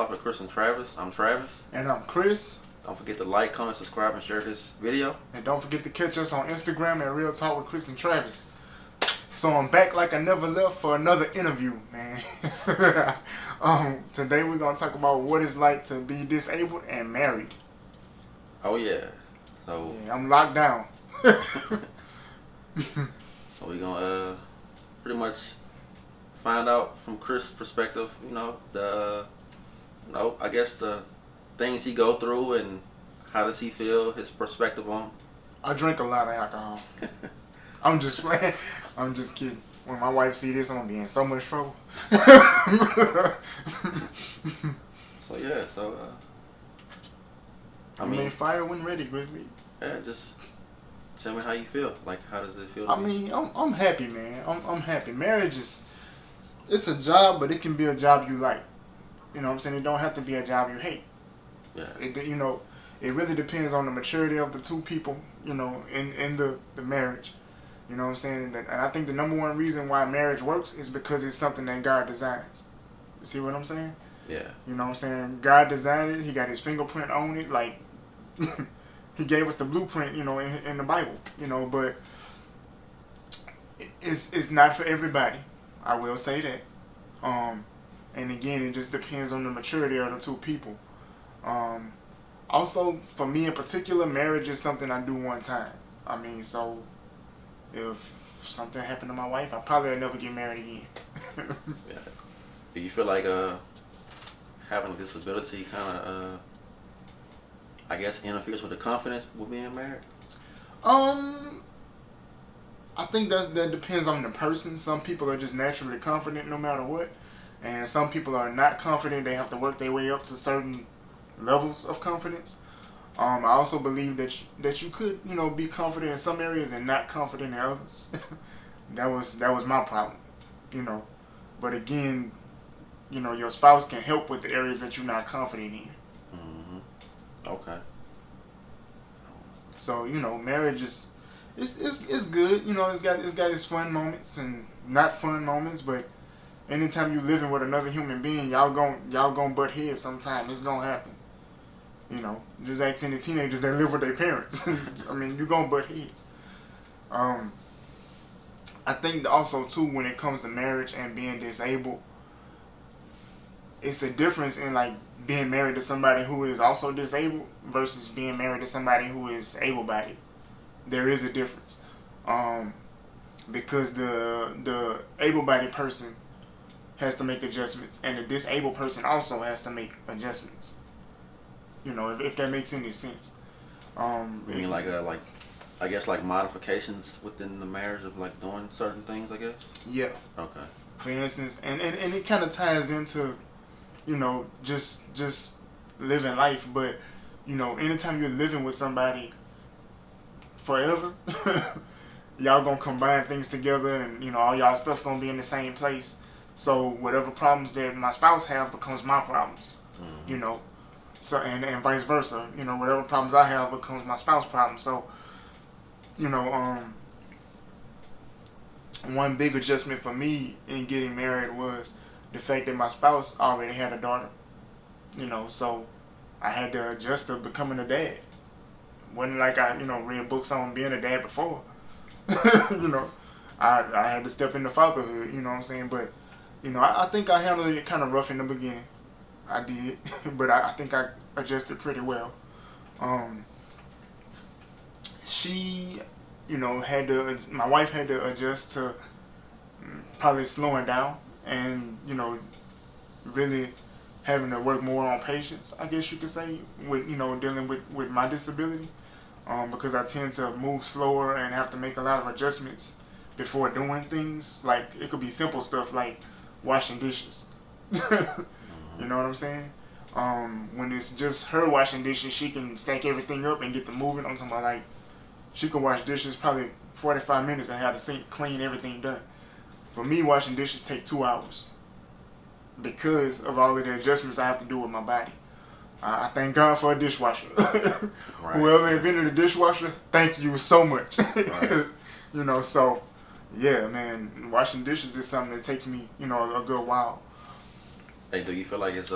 Talk with Chris and Travis. I'm Travis. And I'm Chris. Don't forget to like, comment, subscribe, and share this video. And don't forget to catch us on Instagram at Real Talk with Chris and Travis. So I'm back like I never left for another interview, man. Today we're going to talk about what it's like to be disabled and married. Oh, yeah. So yeah, I'm locked down. So we're going to pretty much find out from Chris' perspective, I guess the things he go through and how does he feel, his perspective on. I drink a lot of alcohol. I'm just playing. I'm just kidding. When my wife see this, I'm gonna be in so much trouble. I mean, fire when ready, Grizzly. Yeah, just tell me how you feel. Like, how does it feel? I'm happy, man. I'm happy. Marriage it's a job, but it can be a job you like. You know what I'm saying? It don't have to be a job you hate. Yeah. It really depends on the maturity of the two people, in the marriage. You know what I'm saying? And I think the number one reason why marriage works is because it's something that God designs. You see what I'm saying? Yeah. You know what I'm saying? God designed it. He got his fingerprint on it. Like, he gave us the blueprint, in the Bible. But it's not for everybody. I will say that. And again, it just depends on the maturity of the two people. Also, for me in particular, marriage is something I do one time. So if something happened to my wife, I probably would never get married again. Yeah. Do you feel like having a disability kind of, I guess, interferes with the confidence with being married? I think that depends on the person. Some people are just naturally confident no matter what. And some people are not confident. They have to work their way up to certain levels of confidence. I also believe that you could, be confident in some areas and not confident in others. That was my problem, But again, your spouse can help with the areas that you're not confident in. Mm-hmm. Okay. So marriage is it's good. It's got its fun moments and not fun moments, but anytime you living with another human being, y'all gon' butt heads sometime. It's gonna happen. Just ask any teenagers that live with their parents. You gonna butt heads. I think also too, when it comes to marriage and being disabled, it's a difference in like being married to somebody who is also disabled versus being married to somebody who is able-bodied. There is a difference. Because the able-bodied person has to make adjustments, and the disabled person also has to make adjustments. If that makes any sense. You mean I guess like modifications within the marriage of like doing certain things, I guess? Yeah. Okay. For instance, and it kind of ties into, just living life, but, anytime you're living with somebody forever, y'all gonna combine things together and, all y'all stuff gonna be in the same place. So whatever problems that my spouse have becomes my problems, Mm-hmm. So, and vice versa, whatever problems I have becomes my spouse's problem. So, one big adjustment for me in getting married was the fact that my spouse already had a daughter, so I had to adjust to becoming a dad. Wasn't like I, read books on being a dad before. I had to step into fatherhood, you know what I'm saying? But, I think I handled it kind of rough in the beginning. I did, but I think I adjusted pretty well. She, my wife had to adjust to probably slowing down and, really having to work more on patience, I guess you could say, with, dealing with my disability. Because I tend to move slower and have to make a lot of adjustments before doing things. Like, it could be simple stuff like washing dishes. You know what I'm saying? When it's just her washing dishes, she can stack everything up and get to moving. I'm talking about, like, she can wash dishes probably 45 minutes and have the sink clean, everything done. For me, washing dishes take 2 hours because of all of the adjustments I have to do with my body. I thank God for a dishwasher. Right. Whoever invented a dishwasher, thank you so much. Right. So, yeah, man, washing dishes is something that takes me, a good while. Hey, do you feel like it's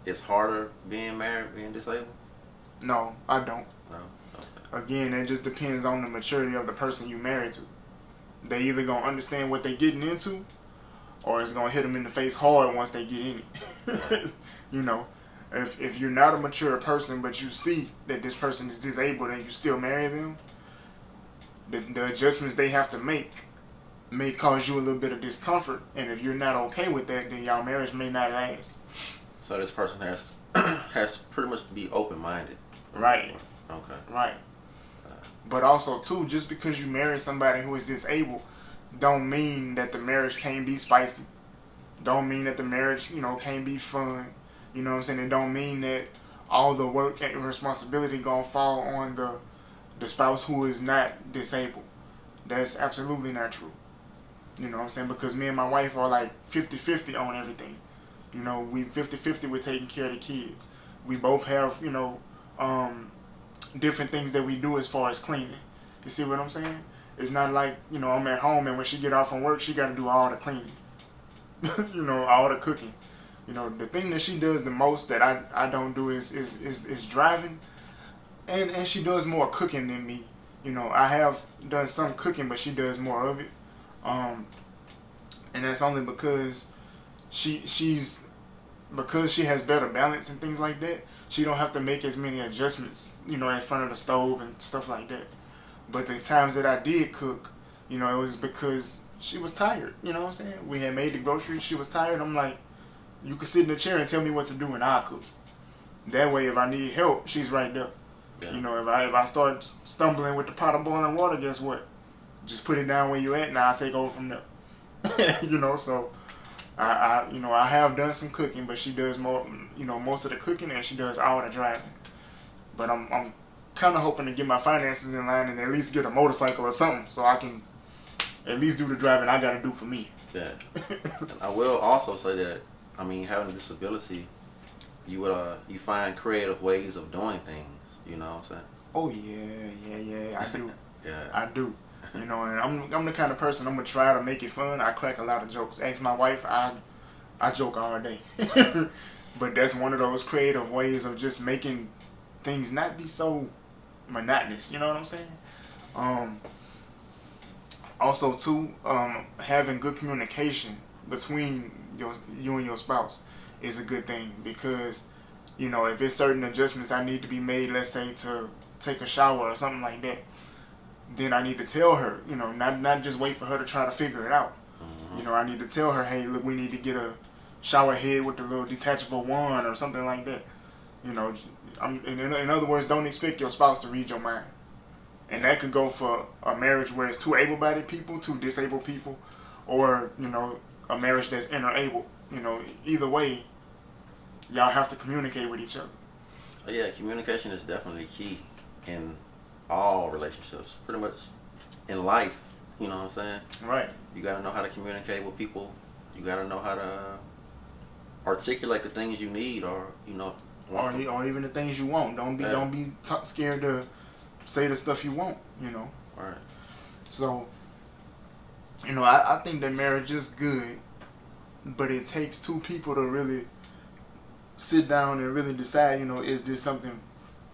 it's harder being married, being disabled? No, I don't. No. Again, it just depends on the maturity of the person you married to. They either gonna understand what they getting into, or it's gonna hit them in the face hard once they get in it. You know, if you're not a mature person, but you see that this person is disabled and you still marry them, the adjustments they have to make may cause you a little bit of discomfort. And if you're not okay with that, then y'all marriage may not last. So this person has has pretty much to be open minded. Right. Okay. Right. But also too, just because you marry somebody who is disabled, don't mean that the marriage can't be spicy. Don't mean that the marriage, can't be fun. You know what I'm saying? It don't mean that all the work and responsibility gonna fall on the spouse who is not disabled. That's absolutely not true. You know what I'm saying? Because me and my wife are like 50-50 on everything. We 50-50 with taking care of the kids. We both have, different things that we do as far as cleaning. You see what I'm saying? It's not like, I'm at home and when she get off from work, she got to do all the cleaning. All the cooking. The thing that she does the most that I don't do is driving. And she does more cooking than me. I have done some cooking, but she does more of it. And that's only because because she has better balance and things like that, she don't have to make as many adjustments, in front of the stove and stuff like that. But the times that I did cook, it was because she was tired. You know what I'm saying? We had made the groceries. She was tired. I'm like, you can sit in the chair and tell me what to do and I'll cook. That way, if I need help, she's right there. Yeah. If I start stumbling with the pot of boiling water, guess what? Just put it down where you at and I'll take over from there. So I have done some cooking, but she does more, most of the cooking and she does all the driving. But I'm kind of hoping to get my finances in line and at least get a motorcycle or something so I can at least do the driving I got to do for me. Yeah. And I will also say that, having a disability, you find creative ways of doing things. You know what I'm saying? Oh yeah, I do. Yeah. I do. And I'm the kind of person, I'm gonna try to make it fun. I crack a lot of jokes. Ask my wife, I joke all day. But that's one of those creative ways of just making things not be so monotonous. You know what I'm saying? Also too, having good communication between you and your spouse is a good thing, because if it's certain adjustments I need to be made, let's say to take a shower or something like that, then I need to tell her, not just wait for her to try to figure it out. Mm-hmm. I need to tell her, hey, look, we need to get a shower head with the little detachable wand or something like that. In other words, don't expect your spouse to read your mind. And that could go for a marriage where it's two able-bodied people, two disabled people, or, a marriage that's inter-able. Either way, y'all have to communicate with each other. Oh, yeah, communication is definitely key in all relationships, pretty much in life. You know what I'm saying? Right. You got to know how to communicate with people. You got to know how to articulate the things you need, or or even the things you want. Don't be scared to say the stuff you want. Right. So, I think that marriage is good, but it takes two people to really sit down and really decide, is this something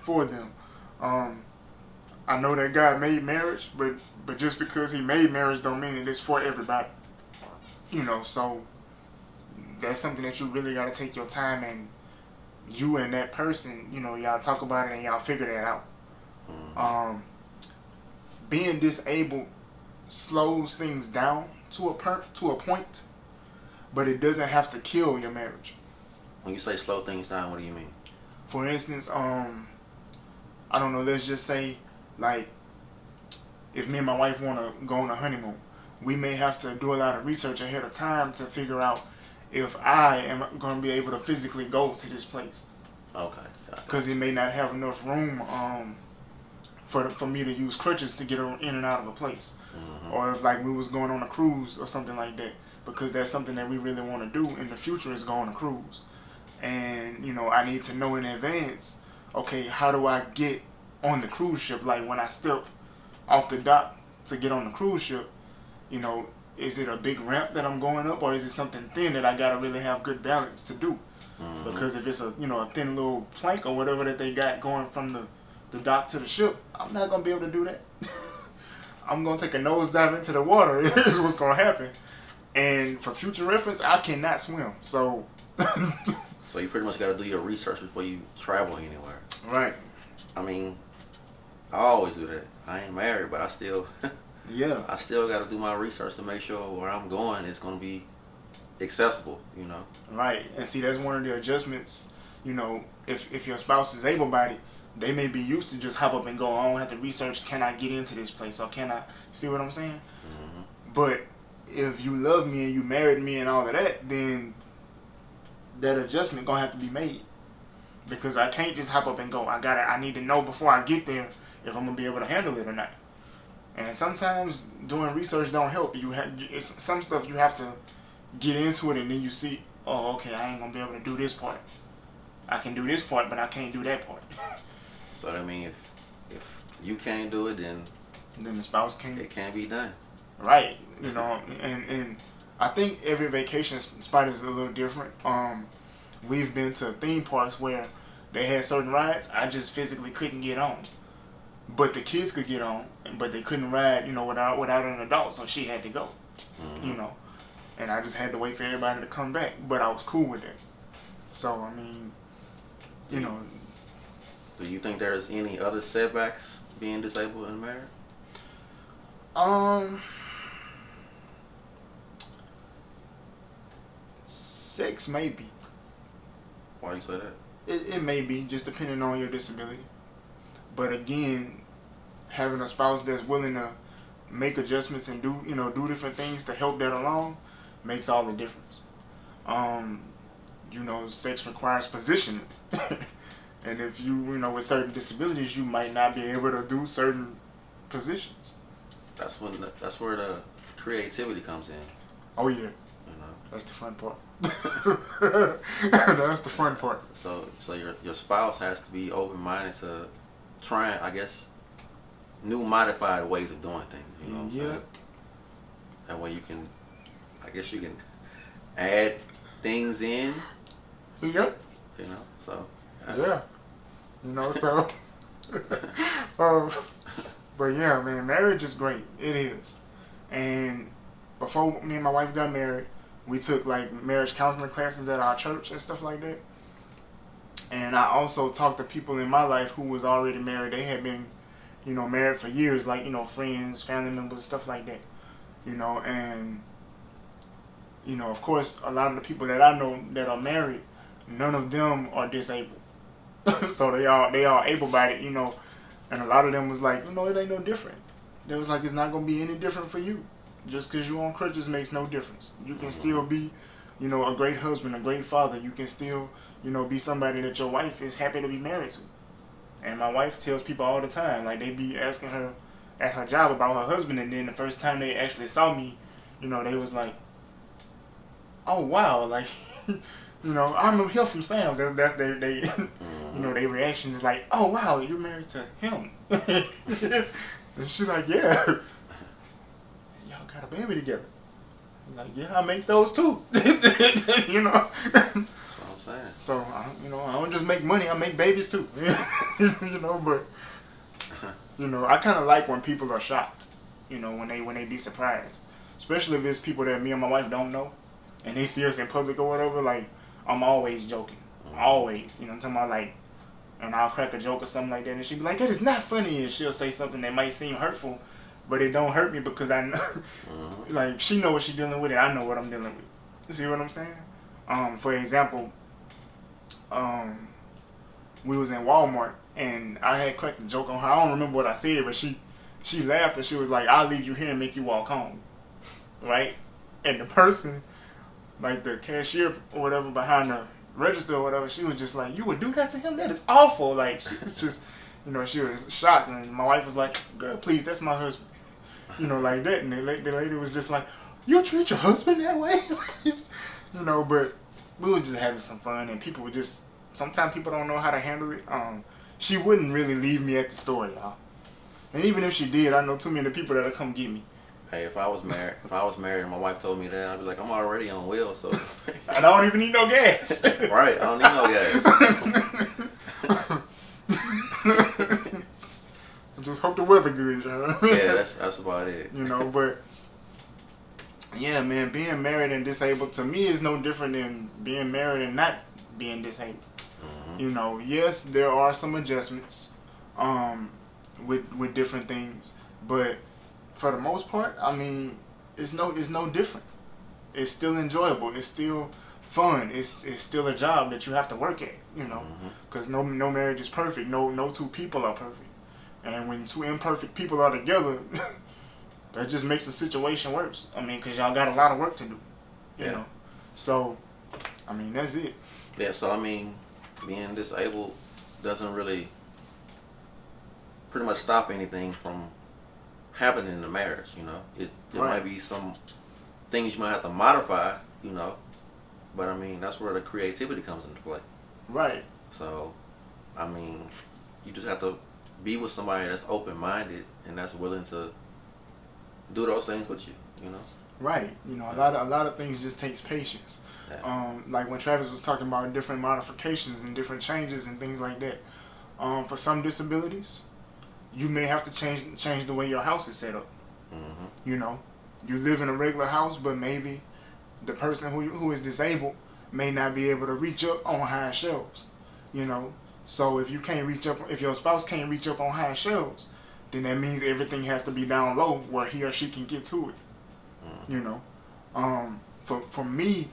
for them? I know that God made marriage, but just because he made marriage don't mean that it's for everybody. So that's something that you really got to take your time, and you and that person, y'all talk about it and y'all figure that out. Mm-hmm. Being disabled slows things down to a point, but it doesn't have to kill your marriage. When you say slow things down, what do you mean? For instance, I don't know, let's just say, like, if me and my wife want to go on a honeymoon, we may have to do a lot of research ahead of time to figure out if I am going to be able to physically go to this place. Okay. Because it may not have enough room for me to use crutches to get in and out of a place. Mm-hmm. Or if like we was going on a cruise or something like that, because that's something that we really want to do in the future, is go on a cruise. And I need to know in advance, okay, how do I get on the cruise ship? Like when I step off the dock to get on the cruise ship, is it a big ramp that I'm going up, or is it something thin that I gotta really have good balance to do? Mm-hmm. Because if it's a a thin little plank or whatever that they got going from the dock to the ship, I'm not gonna be able to do that. I'm gonna take a nosedive into the water. Is what's gonna happen. And for future reference, I cannot swim. So. So you pretty much got to do your research before you travel anywhere. Right. I mean, I always do that. I ain't married, but I still Yeah. I still got to do my research to make sure where I'm going is going to be accessible. Right. And see, that's one of the adjustments. If your spouse is able-bodied, they may be used to just hop up and go. I don't have to research. Can I get into this place? Or can I see what I'm saying? Mm-hmm. But if you love me and you married me and all of that, then that adjustment gonna have to be made, because I can't just hop up and go. I need to know before I get there if I'm gonna be able to handle it or not. And sometimes doing research don't help. Some stuff you have to get into it, and then you see, oh, okay, I ain't gonna be able to do this part. I can do this part, but I can't do that part. So that means if you can't do it, then the spouse can't. It can't be done. Right. And I think every vacation spot is a little different. We've been to theme parks where they had certain rides I just physically couldn't get on, but the kids could get on, but they couldn't ride, without an adult. So she had to go, Mm-hmm. and I just had to wait for everybody to come back. But I was cool with it. So I mean, Do you think there's any other setbacks being disabled in marriage? Sex maybe. Why you say that? It may be, just depending on your disability. But again, having a spouse that's willing to make adjustments and do different things to help that along makes all the difference. Sex requires positioning. And if you, with certain disabilities, you might not be able to do certain positions. That's where the creativity comes in. Oh yeah. That's the fun part. That's the fun part. So your spouse has to be open-minded to trying, I guess, new modified ways of doing things. You know what I'm saying? That way you can add things in. Yep. So. Yeah. So. But yeah, man, marriage is great. It is. And before me and my wife got married, we took like marriage counseling classes at our church and stuff like that. And I also talked to people in my life who was already married. They had been, married for years, like, friends, family members, stuff like that. And, of course, a lot of the people that I know that are married, none of them are disabled. So they all able-bodied, and a lot of them was like, it ain't no different. They was like, it's not going to be any different for you. Just because you're on crutches makes no difference. You can still be, a great husband, a great father. You can still, be somebody that your wife is happy to be married to. And my wife tells people all the time, like, they be asking her at her job about her husband, and then the first time they actually saw me, they was like, oh, wow, like, I know him from Sam's. That's their their reaction is like, oh, wow, you're married to him. And she's like, yeah. Y'all got a baby together. I'm like, yeah, I make those too. That's what I'm saying. So, I don't just make money, I make babies too. But, I kind of like when people are shocked, when they be surprised. Especially if it's people that me and my wife don't know, and they see us in public or whatever, like, I'm always joking. Always. I'm talking about, like, and I'll crack a joke or something like that, and she'll be like, that is not funny, and she'll say something that might seem hurtful, but it don't hurt me because I know, like, she know what she's dealing with, and I know what I'm dealing with. You see what I'm saying? For example, we was in Walmart, and I had cracked a joke on her. I don't remember what I said, but she laughed, and she was like, I'll leave you here and make you walk home. Right? And the person, like the cashier or whatever behind the register or whatever, she was just like, you would do that to him? That is awful. Like, she was just, she was shocked. And my wife was like, girl, please, that's my husband. Like that. And the lady was just like, you treat your husband that way? But we were just having some fun, and people were just, sometimes people don't know how to handle it. She wouldn't really leave me at the store, y'all. And even if she did, I know too many people that'll come get me. Hey, if I was married and my wife told me that, I'd be like, I'm already on wheel, so. I don't even need no gas. Right, I don't need no gas. I just hope the weather good, you know? Yeah, that's about it. You know, but yeah, man, being married and disabled to me is no different than being married and not being disabled. Mm-hmm. You know, yes, there are some adjustments with different things, but for the most part, I mean, it's no different. It's still enjoyable. It's still fun. It's still a job that you have to work at. You know, because no marriage is perfect. No two people are perfect. And when two imperfect people are together, that just makes the situation worse. I mean, because y'all got a lot of work to do. You know, so I mean that's it. Yeah. So I mean, being disabled doesn't really pretty much stop anything from happening in the marriage. You know, there might be some things you might have to modify. You know, but I mean that's where the creativity comes into play. Right. So, I mean, you just have to be with somebody that's open-minded and that's willing to do those things with you. You know. Right. You know, a lot of things just takes patience. Yeah. Like when Travis was talking about different modifications and different changes and things like that. For some disabilities, you may have to change the way your house is set up. Mm-hmm. You know, you live in a regular house, but maybe the person who is disabled may not be able to reach up on high shelves. You know, so if you can't reach up, if your spouse can't reach up on high shelves, then that means everything has to be down low where he or she can get to it. Mm-hmm. You know, for me,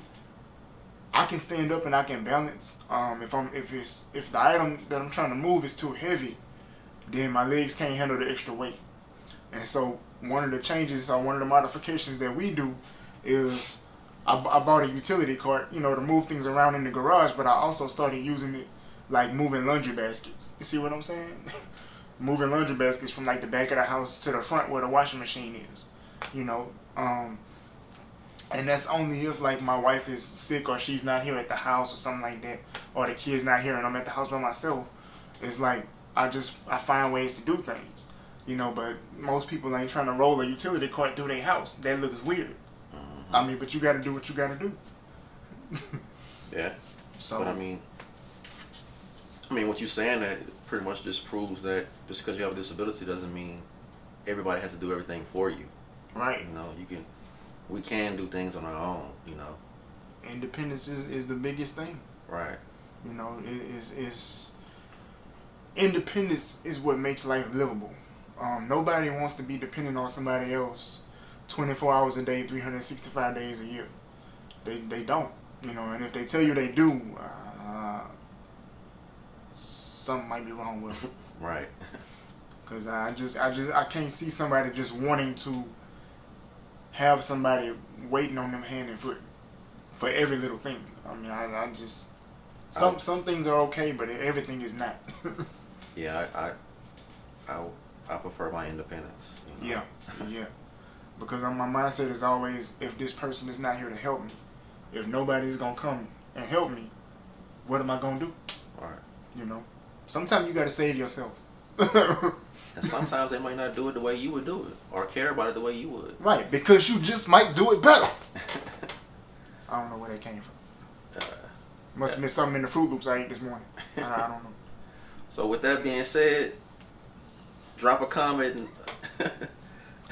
I can stand up and I can balance. If the item that I'm trying to move is too heavy, then my legs can't handle the extra weight. And so one of the changes or one of the modifications that we do is I bought a utility cart, you know, to move things around in the garage, but I also started using it like moving laundry baskets. You see what I'm saying? Moving laundry baskets from like the back of the house to the front where the washing machine is. You know, and that's only if like my wife is sick or she's not here at the house or something like that, or the kid's not here and I'm at the house by myself. It's like I find ways to do things, you know. But most people ain't trying to roll a utility cart through their house. That looks weird. Mm-hmm. I mean, but you got to do what you got to do. Yeah. So, but I mean, what you're saying that pretty much just proves that just because you have a disability doesn't mean everybody has to do everything for you. right. You know, we can do things on our own. You know. Independence is the biggest thing. Right. You know, independence is what makes life livable. Nobody wants to be dependent on somebody else 24 hours a day, 365 days a year. They don't, you know, and if they tell you they do, something might be wrong with them. Right. Because I can't see somebody just wanting to have somebody waiting on them hand and foot for every little thing. I mean, I just some things are okay, but everything is not. Yeah, I prefer my independence. You know? Yeah. Because my mindset is always, if this person is not here to help me, if nobody's gonna come and help me, what am I gonna do? All right. You know, sometimes you gotta save yourself. And sometimes they might not do it the way you would do it, or care about it the way you would. Right, because you just might do it better. I don't know where that came from. Must have been something in the Fruit Loops I ate this morning. I don't know. So with that being said, drop a comment and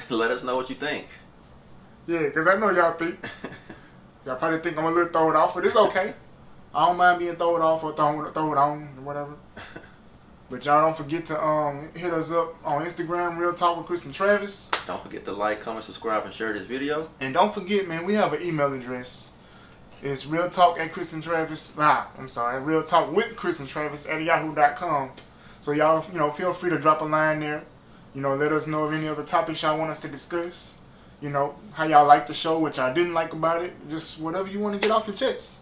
let us know what you think. Yeah, because I know y'all probably think I'm a little thrown off, but it's okay. I don't mind being thrown off or thrown on or whatever. But y'all don't forget to hit us up on Instagram, Real Talk with Chris and Travis. Don't forget to like, comment, subscribe, and share this video. And don't forget, man, we have an email address. It's Real Talk with Chris and Travis at yahoo.com. So y'all, feel free to drop a line there. Let us know of any other topics y'all want us to discuss. How y'all like the show, what y'all didn't like about it. Just whatever you want to get off your chest.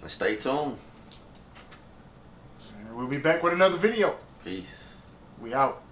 And stay tuned. And we'll be back with another video. Peace. We out.